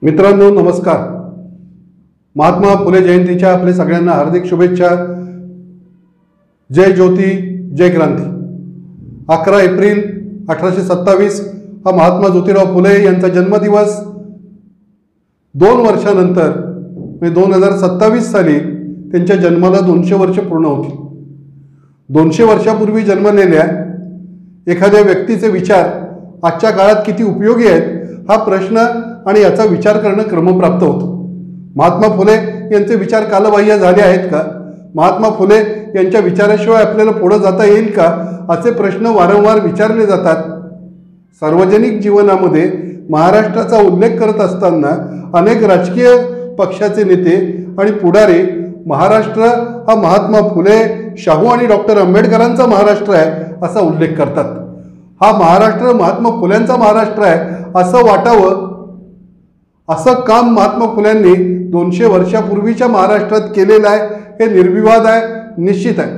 मित्रांनो नमस्कार। महात्मा फुले जयंतीच्या आपले सगळ्यांना हार्दिक शुभेच्छा। जय ज्योती जय क्रांती। 11 एप्रिल 1827 हा महात्मा ज्योतिराव फुले यांचा जन्मदिवस 2 वर्षानंतर 2027 साली त्यांच्या जन्माला 200 वर्ष पूर्ण होती। 200 वर्षापूर्वी जन्मलेल्या एखाद्या व्यक्तीचे विचार आजच्या काळात किती उपयोगी आहेत हा प्रश्न आणि याचा विचार करणं क्रमप्राप्त होतं। महात्मा फुले यांचे विचार कालबाह्य झाले आहेत का? महात्मा फुले यांच्या विचाराशिवाय आपल्याला पुढे जाता येईल का? असे प्रश्न वारंवार विचारले जातात। सार्वजनिक जीवनामध्ये महाराष्ट्राचा उल्लेख करत असताना अनेक राजकीय पक्षाचे नेते आणि पुढारी महाराष्ट्र हा महात्मा फुले, शाहू आणि डॉक्टर आंबेडकरांचा महाराष्ट्र आहे असा उल्लेख करतात। हा महाराष्ट्र महात्मा फुल्यांचा महाराष्ट्र आहे असं वाटावं असं काम महात्मा फुल्यांनी 200 वर्षापूर्वीच्या महाराष्ट्रात केलेलं आहे हे निर्विवाद आहे, निश्चित आहे।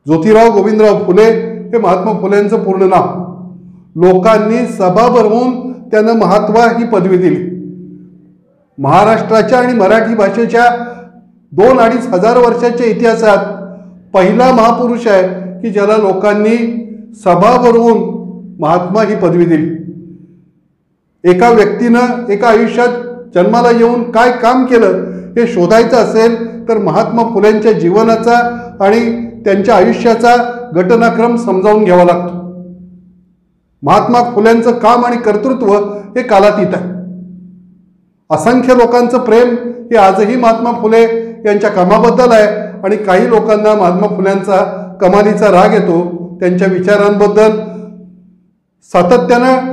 ज्योतिराव गोविंदराव फुले हे महात्मा फुल्यांचं पूर्ण नाव। लोकांनी सभा भरवून त्यांना महात्मा ही पदवी दिली। महाराष्ट्राच्या आणि मराठी भाषेच्या 2-2.5 हजार वर्षाच्या इतिहासात पहिला महापुरुष आहे की ज्याला लोकांनी सभा भरवून महात्मा ही पदवी दिली। एका व्यक्तीनं एका आयुष्यात जन्माला येऊन काय काम केलं हे शोधायचं असेल तर महात्मा फुल्यांच्या जीवनाचा आणि त्यांच्या आयुष्याचा घटनाक्रम समजावून घ्यावा लागतो। महात्मा फुल्यांचं काम आणि कर्तृत्व हे कालातीत आहे। असंख्य लोकांचं प्रेम हे आजही महात्मा फुले यांच्या कामाबद्दल आहे आणि काही लोकांना महात्मा फुल्यांचा कमालीचा राग येतो। त्यांच्या विचारांबद्दल सातत्यानं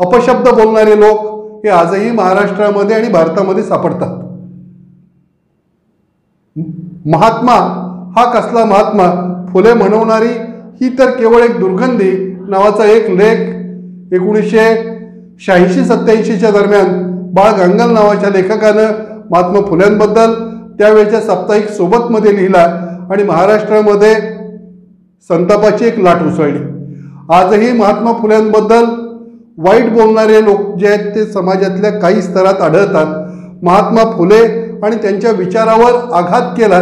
अपशब्द बोलणारे लोक हे आजही महाराष्ट्रामध्ये आणि भारतामध्ये सापडतात। महात्मा हा कसला महात्मा? फुले म्हणवणारी ही तर केवळ एक दुर्गंधी नावाचा एक लेख 1986-87च्या दरम्यान बाळ गांगल नावाच्या लेखकानं महात्मा फुल्यांबद्दल त्यावेळच्या साप्ताहिक सोबतमध्ये लिहिला आणि महाराष्ट्रामध्ये संतापाची एक लाट उसळली। आजही महात्मा फुल्यांबद्दल वाईट बोलणारे लोक जे आहेत ते समाजातल्या काही स्तरात आढळतात। महात्मा फुले आणि त्यांच्या विचारावर आघात केला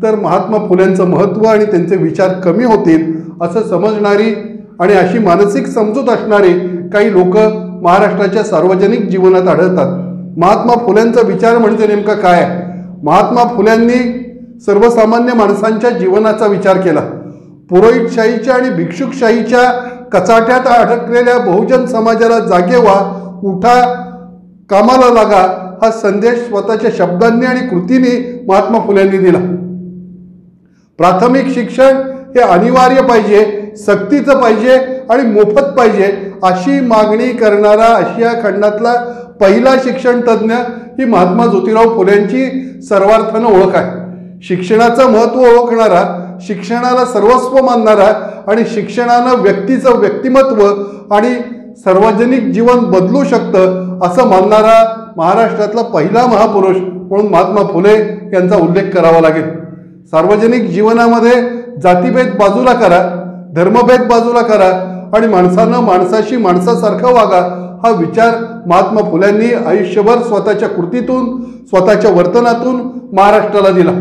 तर महात्मा फुल्यांचं महत्त्व आणि त्यांचे विचार कमी होतील असं समजणारी आणि अशी मानसिक समजूत असणारी काही लोक महाराष्ट्राच्या सार्वजनिक जीवनात आढळतात। महात्मा फुल्यांचा विचार म्हणजे नेमका काय आहे? महात्मा फुल्यांनी सर्वसामान्य माणसांच्या जीवनाचा विचार केला। पुरोहितशाहीच्या आणि भिक्षुकशाहीच्या कचाट्यात अडकलेल्या बहुजन समाजाला जागे व्हा, उठा, कामाला लागा हा संदेश स्वतःच्या शब्दांनी आणि कृतीने महात्मा फुल्यांनी दिला। प्राथमिक शिक्षण हे अनिवार्य पाहिजे, सक्तीचं पाहिजे आणि मोफत पाहिजे अशी मागणी करणारा आशिया खंडातला पहिला शिक्षण तज्ज्ञ ही महात्मा ज्योतिराव फुल्यांची सर्वार्थानं ओळख आहे। शिक्षणाचं महत्त्व ओळखणारा, शिक्षणाला सर्वस्व मानणारा आणि शिक्षणानं व्यक्तीचं व्यक्तिमत्व आणि सार्वजनिक जीवन बदलू शकतं असं मानणारा महाराष्ट्रातला पहिला महापुरुष म्हणून महात्मा फुले यांचा उल्लेख करावा लागेल। सार्वजनिक जीवनामध्ये जातीभेद बाजूला करा, धर्मभेद बाजूला करा आणि माणसानं माणसाशी माणसासारखं वागा हा विचार महात्मा फुल्यांनी आयुष्यभर स्वतःच्या कृतीतून, स्वतःच्या वर्तनातून महाराष्ट्राला दिला।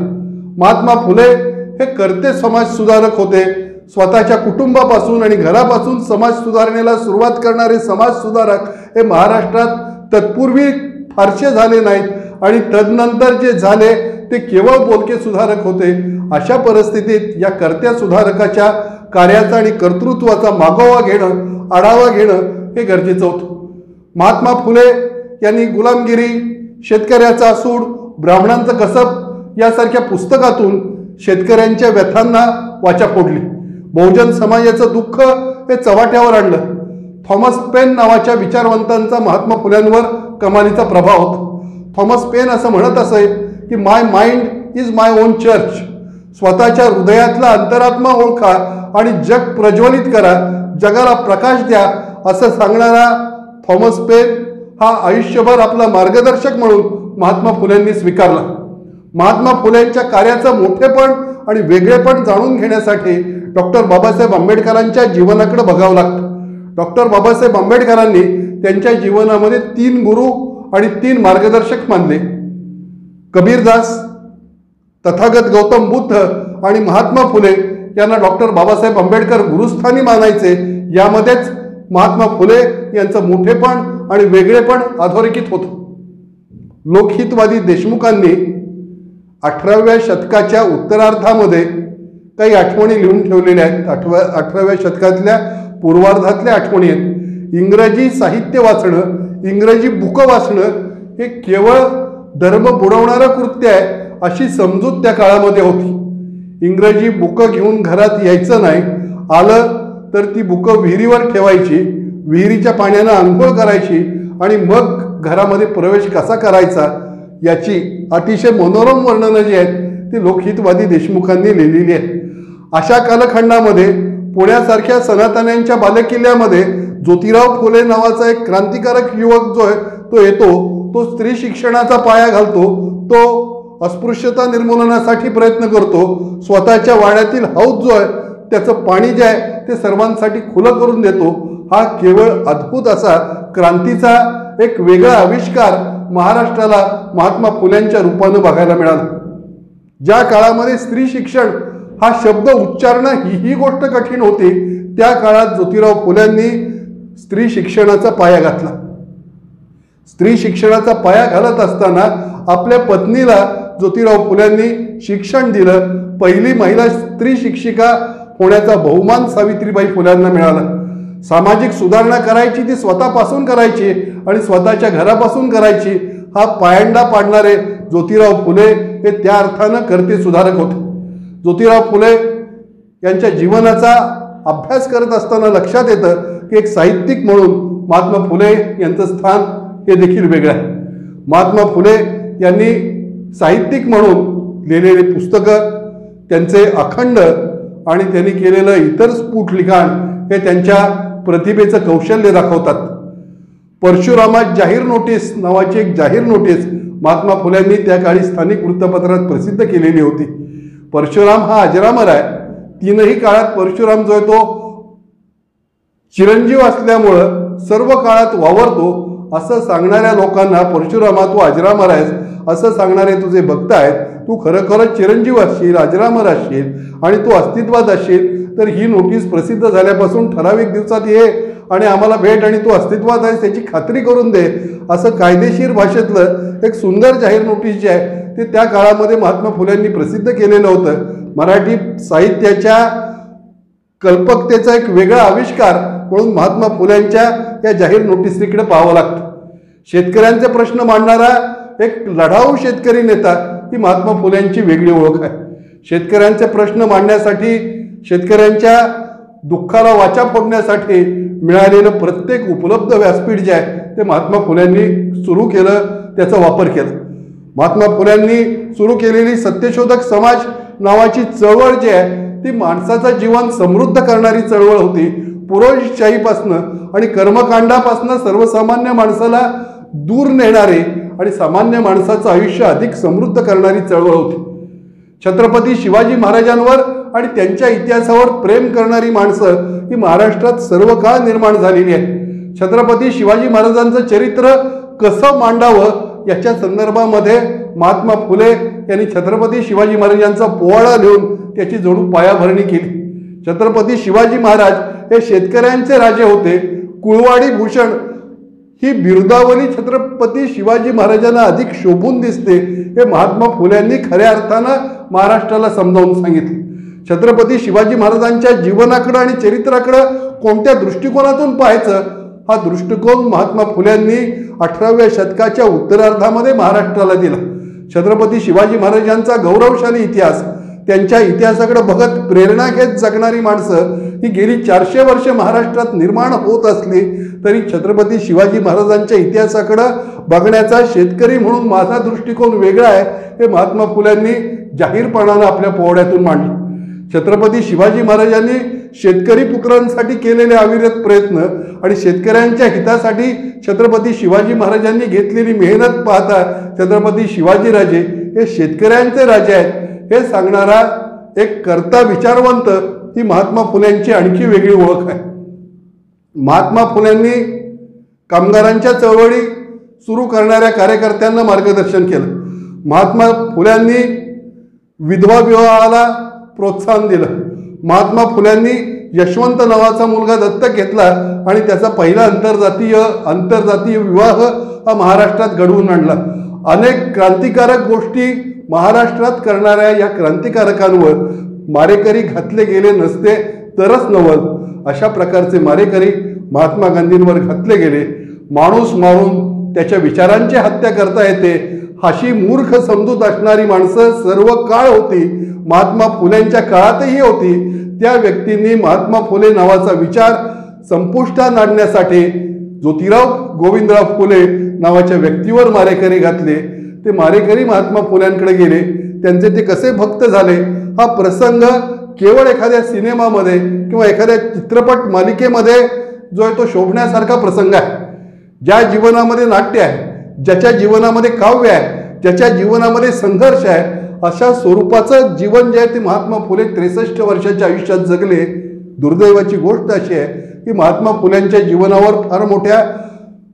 महात्मा फुले हे कर्ते समाज सुधारक होते। स्वतःच्या कुटुंबापासून आणि घरापासून समाज सुधारणेला सुरुवात करणारे समाज सुधारक हे महाराष्ट्रात तत्पूर्वी फारसे झाले नाहीत आणि तदनंतर जे झाले ते केवळ बोलके सुधारक होते। अशा परिस्थितीत या कर्त्या सुधारकाच्या कार्याचा आणि कर्तृत्वाचा मागोवा घेणं, आढावा घेणं हे गरजेचं होतं। महात्मा फुले यांनी गुलामगिरी, शेतकऱ्याचा सूड, ब्राह्मणांचं कसब यासारख्या पुस्तकातून शेतकऱ्यांच्या व्यथांना वाचा फोडली। बहुजन समाजाचं दुःख हे चव्हाट्यावर आणलं। थॉमस पेन नावाच्या विचारवंतांचा महात्मा फुल्यांवर कमालीचा प्रभाव होता। थॉमस पेन असं म्हणत असे की my mind is my own church. स्वतःच्या हृदयातला अंतरात्मा ओळखा आणि जग प्रज्वलित करा, जगाला प्रकाश द्या असं सांगणारा थॉमस पेन हा आयुष्यभर आपला मार्गदर्शक म्हणून महात्मा फुल्यांनी स्वीकारला। महात्मा फुल्यांच्या कार्याचं मोठेपण आणि वेगळेपण जाणून घेण्यासाठी डॉक्टर बाबासाहेब आंबेडकरांच्या जीवनाकडे बघावं लागतं। डॉक्टर बाबासाहेब आंबेडकरांनी त्यांच्या जीवनामध्ये 3 गुरु आणि 3 मार्गदर्शक मानले. कबीरदास, तथागत गौतम बुद्ध आणि महात्मा फुले यांना डॉक्टर बाबासाहेब आंबेडकर गुरुस्थानी मानायचे. यामध्येच महात्मा फुले यांचं मोठेपण आणि वेगळेपण अधोरेखित होतं. लोकहितवादी देशमुखांनी 18व्या शतकाच्या उत्तरार्धामध्ये काही आठवणी लिहून ठेवलेल्या आहेत. 18व्या शतकातल्या पूर्वार्धातल्या आठवणी आहेत. इंग्रजी साहित्य वाचणं, इंग्रजी बुकं वाचणं हे केवळ धर्म बुडवणारं कृत्य आहे अशी समजूत त्या काळामध्ये होती. इंग्रजी बुकं घेऊन घरात यायचं नाही, आलं तर ती बुकं विहिरीवर ठेवायची, विहिरीच्या पाण्यानं आंघोळ करायची आणि मग घरामध्ये प्रवेश कसा करायचा याची अतिशय मनोरम वर्णनं जी आहेत ती लोकहितवादी देशमुखांनी लिहिलेली आहेत. अशा कालखंडामध्ये पुण्यासारख्या सनातन्यांच्या बालेकिल्ल्यामध्ये ज्योतिराव फुले नावाचा एक क्रांतिकारक युवक जो आहे तो येतो. तो स्त्री शिक्षणाचा पाया घालतो, तो अस्पृश्यता निर्मूलनासाठी प्रयत्न करतो, स्वतःच्या वाड्यातील हौद जो आहे त्याचं पाणी जे आहे ते सर्वांसाठी खुलं करून देतो. हा केवळ अद्भुत असा क्रांतीचा एक वेगळा आविष्कार महाराष्ट्राला महात्मा फुल्यांच्या रूपानं बघायला मिळाला. ज्या काळामध्ये स्त्री शिक्षण हा शब्द उच्चारणं ही गोष्ट कठीण होती, त्या काळात ज्योतिराव फुल्यांनी स्त्री शिक्षणाचा पाया घातला. स्त्री शिक्षणाचा पाया घालत असताना आपल्या पत्नीला ज्योतिराव फुल्यांनी शिक्षण दिलं. पहिली महिला स्त्री शिक्षिका होण्याचा बहुमान सावित्रीबाई फुल्यांना मिळाला. सामाजिक सुधारणा करायची ती स्वतःपासून करायची आणि स्वतःच्या घरापासून करायची. हा पायंडा पाडणारे ज्योतिराव फुले हे त्या अर्थानं कर्ते सुधारक होते. ज्योतिराव फुले यांच्या जीवनाचा अभ्यास करत असताना लक्षात येतं की एक साहित्यिक म्हणून महात्मा फुले यांचं स्थान हे देखील वेगळं आहे. महात्मा फुले यांनी साहित्यिक म्हणून लिहिलेली पुस्तकं, त्यांचे अखंड आणि त्यांनी केलेलं इतर स्फुट लिखाण हे त्यांच्या प्रतिभेचं कौशल्य दाखवतात. परशुरामात जाहीर नोटीस नावाची एक जाहीर नोटीस महात्मा फुल्यांनी त्या काळी स्थानिक वृत्तपत्रात प्रसिद्ध केलेली होती. परशुराम हा अजरामर आहे. 3ही काळात परशुराम जो आहे तो चिरंजीव असल्यामुळं सर्व काळात वावरतो असं सांगणाऱ्या लोकांना परशुरामा तू अजरामर आहेस असं सांगणारे तुझे भक्त आहेत, तू खरंखरच चिरंजीव असशील, अजरामर असशील आणि तू अस्तित्वात असशील तर ही नोटीस प्रसिद्ध झाल्यापासून ठराविक दिवसात ये आणि आम्हाला भेट आणि तू अस्तित्वात आहेस त्याची खात्री करून दे असं कायदेशीर भाषेतलं एक सुंदर जाहीर नोटीस जे आहे ते त्या काळामध्ये महात्मा फुल्यांनी प्रसिद्ध केलेलं होतं. मराठी साहित्याच्या कल्पकतेचा एक वेगळा आविष्कार म्हणून महात्मा फुल्यांच्या या जाहीर नोटीसीकडे पाहावं लागतं. शेतकऱ्यांचे प्रश्न मांडणारा एक लढाऊ शेतकरी नेता ही महात्मा फुल्यांची वेगळी ओळख आहे. शेतकऱ्यांचे प्रश्न मांडण्यासाठी, शेतकऱ्यांच्या दुःखाला वाचा फोडण्यासाठी मिळालेलं प्रत्येक उपलब्ध व्यासपीठ जे आहे ते महात्मा फुल्यांनी सुरू केलं, त्याचा वापर केला. महात्मा फुल्यांनी सुरू केलेली सत्यशोधक समाज नावाची चळवळ जी आहे ती माणसाचं जीवन समृद्ध करणारी चळवळ होती. पुरोहितशाहीपासनं आणि कर्मकांडापासनं सर्वसामान्य माणसाला दूर नेणारे आणि सामान्य माणसाचं आयुष्य अधिक समृद्ध करणारी चळवळ होती. छत्रपती शिवाजी महाराजांवर आणि त्यांच्या इतिहासावर प्रेम करणारी माणसं ही महाराष्ट्रात सर्व काळ निर्माण झालेली आहे. छत्रपती शिवाजी महाराजांचं चरित्र कसं मांडावं याच्या संदर्भामध्ये महात्मा फुले यांनी छत्रपती शिवाजी महाराजांचा पोवाडा लिहून त्याची जणू पायाभरणी केली. छत्रपती शिवाजी महाराज हे शेतकऱ्यांचे राजे होते. कुळवाडी भूषण ही बिरुदावली छत्रपती शिवाजी महाराजांना अधिक शोभून दिसते हे महात्मा फुल्यांनी खऱ्या अर्थानं महाराष्ट्राला समजावून सांगितले. छत्रपती शिवाजी महाराजांच्या जीवनाकडं आणि चरित्राकडं कोणत्या दृष्टिकोनातून पाहायचं हा दृष्टिकोन महात्मा फुल्यांनी 18व्या शतकाच्या उत्तरार्धामध्ये महाराष्ट्राला दिला. छत्रपती शिवाजी महाराजांचा गौरवशाली इतिहास, त्यांच्या इतिहासाकडे बघत प्रेरणा घेत जगणारी माणसं ही गेली 400 वर्ष महाराष्ट्रात निर्माण होत असली तरी छत्रपती शिवाजी महाराजांच्या इतिहासाकडे बघण्याचा शेतकरी म्हणून माझा दृष्टिकोन वेगळा आहे हे महात्मा फुल्यांनी जाहीरपणानं आपल्या पोवाड्यातून मांडले. छत्रपती शिवाजी महाराजांनी शेतकरी पुत्रांसाठी केलेले अविरत प्रयत्न आणि शेतकऱ्यांच्या हितासाठी छत्रपती शिवाजी महाराजांनी घेतलेली मेहनत पाहता छत्रपती शिवाजीराजे हे शेतकऱ्यांचे राजे आहेत हे सांगणारा एक कर्ता विचारवंत ही महात्मा फुल्यांची आणखी वेगळी ओळख आहे. महात्मा फुल्यांनी कामगारांच्या चळवळी, सुरू करणाऱ्या कार्यकर्त्यांना मार्गदर्शन केलं. महात्मा फुल्यांनी विधवा विवाहाला प्रोत्साहन दिलं. महात्मा फुल्यांनी यशवंत नावाचा मुलगा दत्तक घेतला आणि त्याचा पहिला आंतरजातीय विवाह हा महाराष्ट्रात घडवून आणला. अनेक क्रांतिकारक गोष्टी महाराष्ट्रात करणाऱ्या या क्रांतिकारकांवर मारेकरी घातले गेले नसते तरच नवल. अशा प्रकारचे मारेकरी महात्मा गांधींवर घातले गेले. माणूस मारून त्याच्या विचारांची हत्या करता येते अशी मूर्ख समजूत असणारी माणसं सर्व काळ होती. महात्मा फुलेंच्या काळातही होती. त्या व्यक्तींनी महात्मा फुले नावाचा विचार संपुष्टात आणण्यासाठी ज्योतिराव गोविंदराव फुले नावाच्या व्यक्तीवर मारेकरी घातले. ते मारेकरी महात्मा फुल्यांकडे गेले. त्यांचे ते कसे भक्त झाले हा प्रसंग केवळ एखाद्या सिनेमामध्ये किंवा एखाद्या चित्रपट मालिकेमध्ये जो आहे तो शोभण्यासारखा प्रसंग आहे. ज्या जीवनामध्ये नाट्य आहे, ज्याच्या जीवनामध्ये काव्य आहे, ज्याच्या जीवनामध्ये संघर्ष आहे, अशा स्वरूपाचं जीवन जे आहे ते महात्मा फुले 63 वर्षाच्या आयुष्यात जगले. दुर्दैवाची गोष्ट अशी आहे की महात्मा फुल्यांच्या जीवनावर फार मोठ्या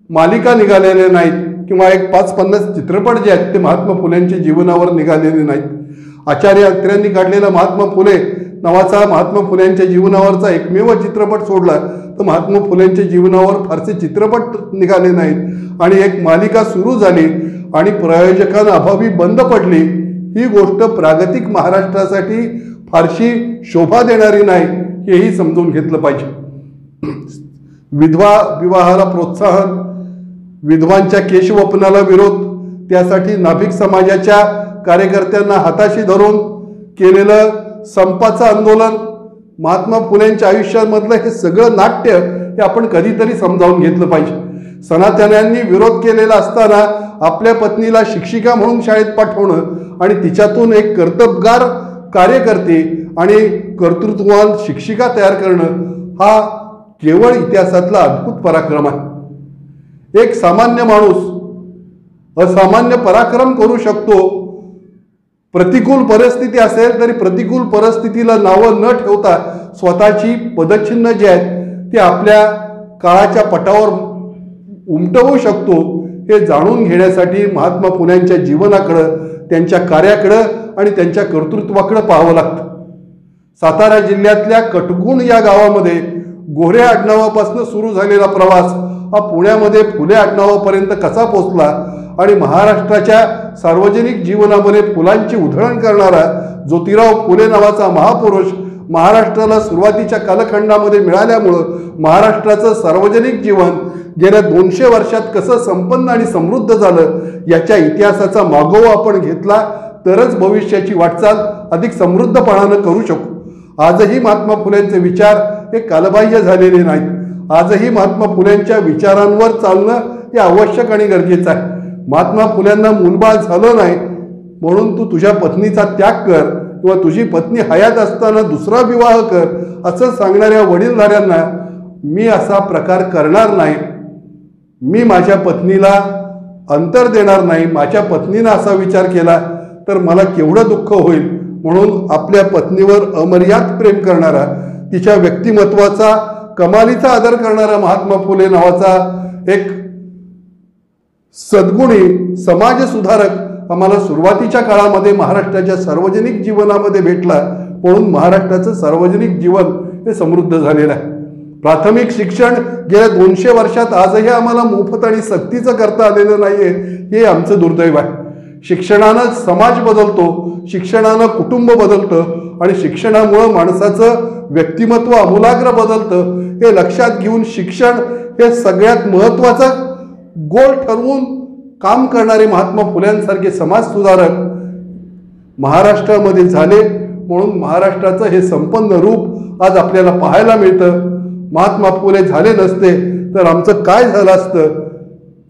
मालिका निघालेल्या नाहीत किंवा एक 5-50 चित्रपट जे आहेत ते महात्मा फुल्यांच्या जीवनावर निघालेले नाहीत. आचार्य अत्र्यांनी काढलेला महात्मा फुले नावाचा महात्मा फुल्यांच्या जीवनावरचा एकमेव चित्रपट सोडला तर महात्मा फुल्यांच्या जीवनावर फारसे चित्रपट निघाले नाहीत आणि एक मालिका सुरू झाली आणि प्रायोजकांअभावी बंद पडली. ही गोष्ट प्रागतिक महाराष्ट्रासाठी फारशी शोभा देणारी नाही हेही समजून घेतलं पाहिजे. विधवा विवाहाला प्रोत्साहन, विधवांच्या केशवपनाला विरोध, त्यासाठी नाभिक समाजाच्या कार्यकर्त्यांना हाताशी धरून केलेलं संपाचं आंदोलन, महात्मा फुलेंच्या आयुष्यामधलं हे सगळं नाट्य हे आपण कधीतरी समजावून घेतलं पाहिजे. सनातन्यांनी विरोध केलेला असताना आपल्या पत्नीला शिक्षिका म्हणून शाळेत पाठवणं आणि तिच्यातून एक कर्तबगार कार्यकर्ती आणि कर्तृत्ववान शिक्षिका तयार करणं हा केवळ इतिहासातला अद्भुत पराक्रम आहे. एक सामान्य माणूस असामान्य पराक्रम करू शकतो. प्रतिकूल परिस्थिती असेल तरी प्रतिकूल परिस्थितीला नावं न ठेवता स्वतःची पदचिन्ह जे आहेत ते आपल्या काळाच्या पटावर उमटवू शकतो. हे जाणून घेण्यासाठी महात्मा फुल्यांच्या जीवनाकडं, त्यांच्या कार्याकडं आणि त्यांच्या कर्तृत्वाकडं पाहावं लागतं. सातारा जिल्ह्यातल्या कटगुण या गावामध्ये गोरे आडनावापासून सुरू झालेला प्रवास हा पुण्यामध्ये फुले आडनावापर्यंत कसा पोचला आणि महाराष्ट्राच्या सार्वजनिक जीवनामध्ये फुलांची उधळण करणारा ज्योतिराव फुले नावाचा महापुरुष महाराष्ट्राला सुरुवातीच्या कालखंडामध्ये मिळाल्यामुळं महाराष्ट्राचं सार्वजनिक जीवन गेल्या 200 वर्षात कसं संपन्न आणि समृद्ध झालं याच्या इतिहासाचा मागोवा आपण घेतला तरच भविष्याची वाटचाल अधिक समृद्धपणानं करू शकू. आजही महात्मा फुलेंचे विचार हे कालबाह्य झालेले नाहीत. आजही महात्मा फुलेंच्या विचारांवर चालणं हे आवश्यक आणि गरजेचं आहे. महात्मा फुल्यांना मूलबाळ झालं नाही म्हणून तू तुझ्या पत्नीचा त्याग कर किंवा तुझी पत्नी हयात असताना दुसरा विवाह कर असं सांगणाऱ्या वडीलधाऱ्यांना मी असा प्रकार करणार नाही, मी माझ्या पत्नीला अंतर देणार नाही, माझ्या पत्नीनं असा विचार केला तर मला केवढं दुःख होईल, म्हणून आपल्या पत्नीवर अमर्याद प्रेम करणारा, तिच्या व्यक्तिमत्वाचा कमालीचा आदर करणारा महात्मा फुले नावाचा एक सद्गुणी समाज सुधारक आम्हाला सुरुवातीच्या काळामध्ये महाराष्ट्राच्या सार्वजनिक जीवनामध्ये भेटला. म्हणून महाराष्ट्राचं सार्वजनिक जीवन हे समृद्ध झालेलं आहे. प्राथमिक शिक्षण गेल्या 200 वर्षात आजही आम्हाला मोफत आणि सक्तीचं करता आलेलं नाहीये, हे आमचं दुर्दैव आहे. शिक्षणानं समाज बदलतो, शिक्षणानं कुटुंब बदलतं आणि शिक्षणामुळं माणसाचं व्यक्तिमत्व आमूलाग्र बदलतं. हे लक्षात घेऊन शिक्षण हे सगळ्यात महत्त्वाचं गोल ठरवून काम करणारे महात्मा फुल्यांसारखे समाज सुधारक महाराष्ट्रामध्ये झाले. म्हणून महाराष्ट्राचं हे संपन्न रूप आज आपल्याला पाहायला मिळतं. महात्मा फुले झाले नसते तर आमचं काय झालं असतं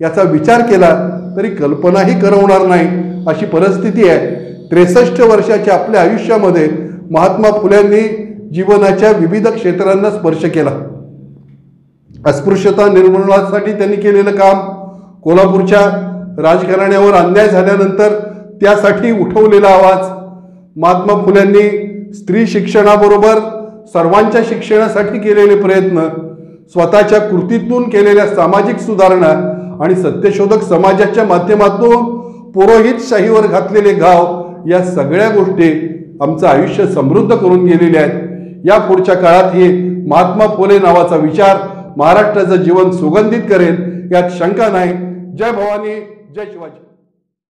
याचा विचार केला तरी कल्पनाही करवणार नाही अशी परिस्थिती आहे. 63 वर्षाच्या आपल्या आयुष्यामध्ये महात्मा फुल्यांनी जीवनाच्या विविध क्षेत्रांना स्पर्श केला. अस्पृश्यता निर्मूलनासाठी त्यांनी केलेलं काम, कोल्हापूरच्या राजघराण्यावर अन्याय झाल्यानंतर त्यासाठी उठवलेला आवाज, महात्मा फुल्यांनी स्त्री शिक्षणाबरोबर सर्वांच्या शिक्षणासाठी केलेले प्रयत्न, स्वतःच्या कृतीतून केलेल्या सामाजिक सुधारणा आणि सत्यशोधक समाजाच्या माध्यमातून पुरोहितशाहीवर घातलेले घाव या सगळ्या गोष्टी आमचं आयुष्य समृद्ध करून गेलेले आहेत। या पुढच्या काळातही महात्मा फुले नावाचा विचार महाराष्ट्राचं जीवन सुगंधित करेल यात शंका नाही। जय भवानी, जय शिवाजी।